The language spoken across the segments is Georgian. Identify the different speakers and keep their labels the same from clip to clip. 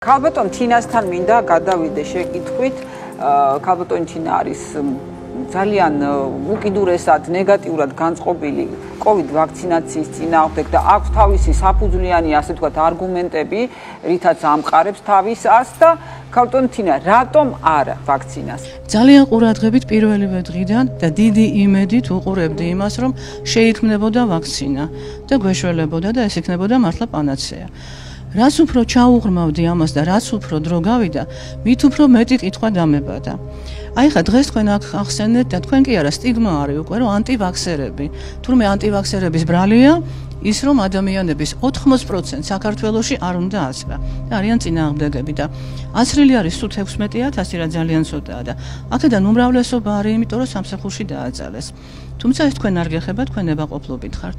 Speaker 1: ქალბატონ თინასთან მინდა გადავიდე შეკითხვით. ქალბატონი თინა არის ძალიან უკიდურესად ნეგატიურად განწყობილი COVID ვაქცინაციის წინააღმდეგ და აქვს თავისი საფუძვლიანი, ასე ვთქვათ, არგუმენტები, რითაც ამყარებს თავის ას და ქალბატონი თინა რატომ არა ვაქცინას?
Speaker 2: ძალიან ყურადღებით პირველივე დღიდან და დიდი იმედით უყურებდი იმას, რომ შეიქმნებოდა ვაქცინა და გვეშველებოდა და ეს იქნებოდა მართლა პანაცეა. რაც უფრო ჩაუღრმავდი ამას და რაც უფრო დრო გავიდა, მით უფრო მეტი კითხვა დამებადა. აი ხა დღეს თქვენ ახსენეთ და თქვენ კი არა სტიგმა არის უკვე რომ ანტივაქსერები, თურმე ანტივაქსერების ბრალია ის რომ ადამიანების 80% საქართველოში არ უნდა აცრა და არიან წინააღმდეგები და აცრილი არის სულ 16,000 რა ძალიან ცოტაა და აქედან უმრავლესობა არის იმიტომ რომ სამსახურში დააძალეს. თუმცა ეს თქვენ არ გეხება, თქვენ ნებაყოფლობით ხართ.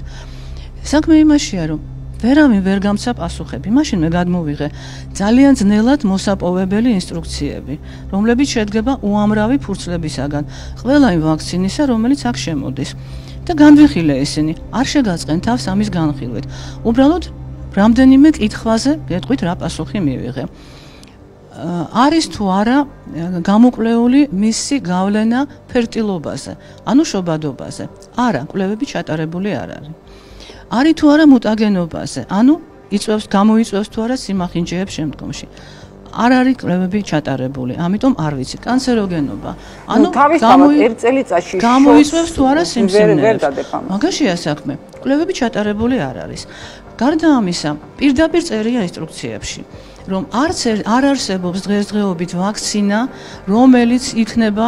Speaker 2: საქმე იმაშია რომ ვერავინ ვერ გამცა პასუხები. მაშინ მე გადმოვიღე ძალიან ძნელად მოსაპოვებელი ინსტრუქციები, რომლებიც შედგება უამრავი ფურცლებისაგან, ყველა იმ ვაქცინისა, რომელიც აქ შემოდის. და განვიხილე ისინი, არ შეგაწყენ თავს ამის განხილვით. უბრალოდ რამდენიმე კითხვაზე გეტყვით რა პასუხი მივიღე. არის თუ არა გამოკვლეული მისი გავლენა ფერტილობაზე, ანუ შობადობაზე? არა, კვლევები ჩატარებული არ არის. არის თუ არა მუტაგენობაზე, ანუ გამოიწვევს თუ არა სიმახინჯეებს შემდგომში. არ არის კვლევები ჩატარებული, ამიტომ არ ვიცი. კანცეროგენობა, ანუ გამოიწვევს თუ არა სიმსივნეებს. მაგაშია საქმე. კვლევები ჩატარებული არ არის. გარდა ამისა, პირდაპირ წერია ინსტრუქციებში, რომ არ არსებობს დღესდღეობით ვაქცინა, რომელიც იქნება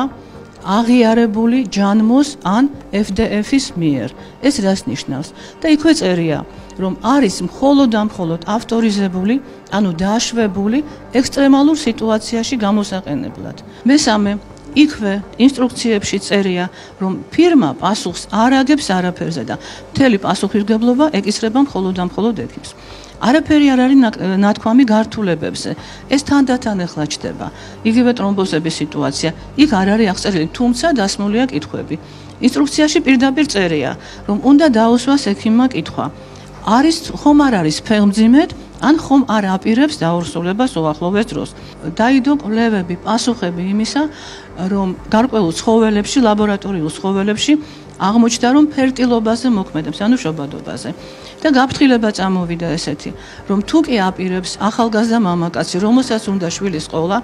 Speaker 2: აღიარებული ჯანმოს ან FDF-ის მიერ. ეს რას ნიშნავს? და იქვე წერია, რომ არის მხოლოდ ავტორიზებული, ანუ დაშვებული ექსტრემალურ სიტუაციაში გამოსაყენებლად. მესამე, იქვე ინსტრუქციებში წერია, რომ ფირმა პასუხს არ აგებს არაფერზე და მთელი პასუხისმგებლობა ეკისრება მხოლოდ ეკიპს. არაფერი არ არის ნათქვამი გართულებებზე. ეს თანდათან ახლა ჩდება. იგივე ტრომბოზების სიტუაცია, იქ არ არის აღწერილი, თუმცა დასმულია კითხვები. ინსტრუქციაში პირდაპირ წერია, რომ უნდა დაუსვას ექიმმა კითხვა. ხომ არ არის ფეხმძიმედ, ან ხომ არ აპირებს დაურსულებას უახლოვეს დროს. დაიდო კვლევები, პასუხები იმისა, რომ გარკვეულ ცხოველებში, ლაბორატორიულ ცხოველებში აღმოჩნდა, რომ ფერტილობაზე მოქმედებს, ანუ შობადობაზე. და გაფრთხილება წამოვიდა ესეთი, რომ თუ კი აპირებს ახალგაზრდა მამაკაცი, რომელსაც უნდა შვილის ყოლა,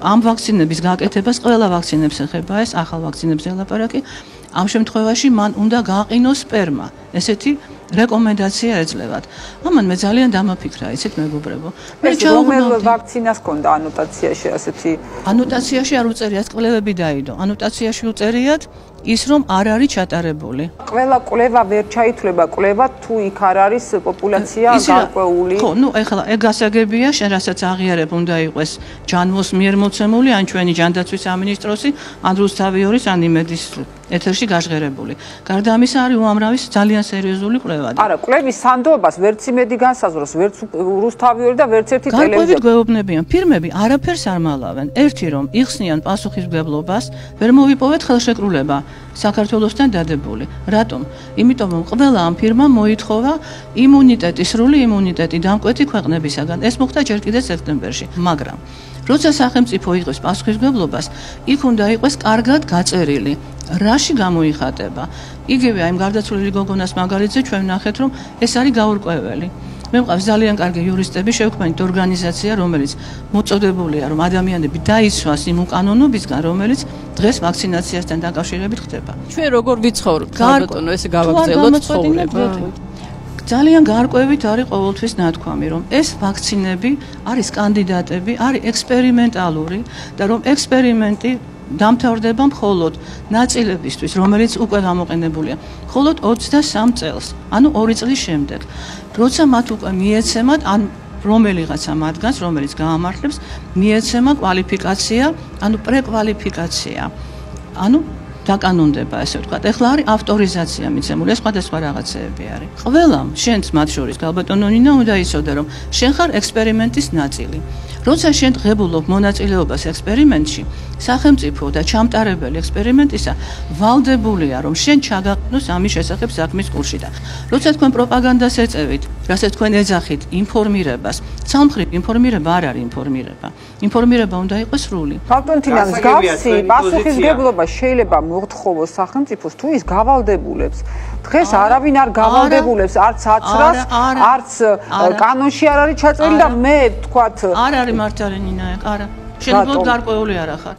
Speaker 2: ამ ვაქცინების გაკეთებას, ყველა ვაქცინებს ეხება ეს, ახალ ვაქცინებს ელაპარაკი, ამ შემთხვევაში მან უნდა გააყინოს სპერმა. ესეთი რეკომენდაცია ეძლევათ. ამან მე ძალიან დამაფიქრა, იცით მეგობრებო. მე
Speaker 1: რომელ ვაქცინას ქონდა ანოტაციაში ასეთი?
Speaker 2: ანოტაციაში არ უწერიათ, კვლევები დაიდო. ანოტაციაში უწერიათ ის რომ არ არის ჩატარებული.
Speaker 1: ყველა კვლევა ვერ ჩაითვლება კვლევა თუ იქ არ არის პოპულაცია გარკვეული.
Speaker 2: ხო, ეხლა ეგ გასაგებია, შენ რასაც აღიარებ უნდა იყოს ჯანმოს მიერ მოცემული, ან ჩვენი ჯანდაცვის სამინისტროსი, ან რუსთავიორის, ან იმედის ეთერში გაჟღერებული. გარდა ამისა არის უამრავი ძალიან სერიოზული კვლევა.
Speaker 1: არა, კვლევის სანდოობას ვერც იმედი განსაზღვროს, ვერც რუსთავიორი და ვერც ერთი ტელევიზია.
Speaker 2: გარკვევით გვეუბნებიან, ფირმები არაფერს არ მალავენ. ერთი რომ იხსნიან პასუხისმგებლობას, ვერ მოვიპოვეთ ხელშეკრულება საქართველოსთან დადებული. რატომ? იმიტომ რომ ყველა ამ ფირმამ მოითხოვა სრული იმუნიტეტი დამკვეთი ქვეყნებისაგან. ეს მოხდა ჯერ კიდევ სექტემბერში, მაგრამ როცა სახელმწიფო იღებს პასუხისმგებლობას, იქ უნდა იყოს კარგად გაწერილი, რაში გამოიხატება. იგივე აი გარდაცვლილი გოგონას მაგალითზე ჩვენ ვნახეთ, რომ ეს არის გაურკვეველი. მე მყავს ძალიან კარგი იურისტები, შევქმნით ორგანიზაცია, რომელიც მოწოდებულია, რომ ადამიანები დაიცვას იმ უკანონობისგან, რომელიც დღეს ვაქცინაციასთან დაკავშირებით ხდება.
Speaker 3: ჩვენ როგორ ვიცხოვრობთ, ქალბატონო, ესე გავაგრძელოთ ცხოვრება.
Speaker 2: ძალიან გარკვევით არის ყოველთვის ნათქვამი, რომ ეს ვაქცინები არის კანდიდატები, არის ექსპერიმენტალური და რომ ექსპერიმენტი დამთავრდება მხოლოდ ნაწილებისთვის, რომელიც უკვე გამოყენებულია, მხოლოდ 23 წელს, ანუ 2 წლის შემდეგ. როცა მათ უკვე მიეცემათ, ან რომელიღაცა მათგანს, რომელიც გაამართლებს, მიეცემა კვალიფიკაცია, ანუ პრეკვალიფიკაცია. ანუ დაკანონდება, ესე ვთქვათ. ეხლა არის ავტორიზაცია მიცემული, სხვადასხვა რაღაცეები არის. ყველამ, შენც მათ შორის, ქალბატონო ნინა, უნდა იცოდე, რომ შენ ხარ ექსპერიმენტის ნაწილი. როცა შენ ღებულობ მონაწილეობას ექსპერიმენტში, სახელმწიფო და ჩამტარებელი ექსპერიმენტისა ვალდებულია, რომ შენ ჩაგაყნოს ამის შესახებ საქმის კურსში და როცა თქვენ პროპაგანდას ეწევით, რასაც თქვენ ეძახით ინფორმირებას, ცალმხრივ ინფორმირება არ არის ინფორმირება. ინფორმირება უნდა იყოს სრული.
Speaker 1: ბატონ თინა, მსგავსი პასუხისმგებლობა შეიძლება მოთხოვოს სახელმწიფოს თუ ის გავალდებულებს. დღეს არავინ არ გავალდებულებს, არც აცრას, არც კანონში არ არის ჩაწერილი და მე ვთქვათ
Speaker 2: არ არის მართალი ნინაე, არა. შენ ბოლოდ გარკვეული არ ახარ.